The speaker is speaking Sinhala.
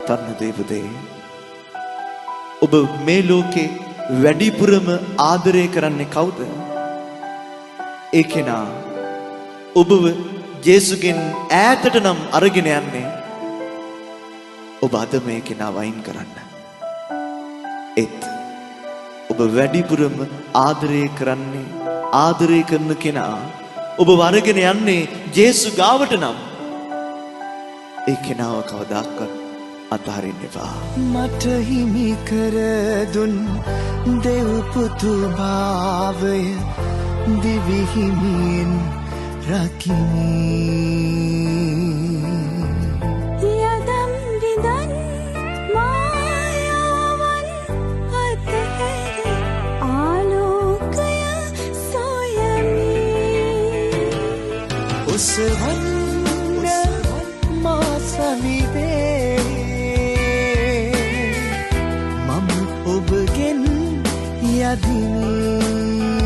නවත්තන්න දේවදේ. ඔබ මේ ලෝකේ වැඩිපුරම ආදරය කරන්නේ කවුද? ඒ කෙනා ඔබව ජේසුගෙන් ඈතට නම් අරගෙන යන්නේ. ඔබ අද මේ කෙනා වයින් කරන්න. ඒත් ඔබ වැඩිපුරම ආදරය කරන්නේ ආදරය කරන කෙනා ඔබ වරගෙන යන්නේ ජේසු ගාවට නම් ඒ කෙනාව කවදාවත් අතහරින්න එපා. මට හිමි කර දුන් දෙව් පුතු භාවය දිවි හිමින් රකිමි. යදම් විදන් මායාවන් අතහැර ආලෝකය සොයමි. ඔසවන්න මා සමීපේ මම ඔබගෙන් යදිමි.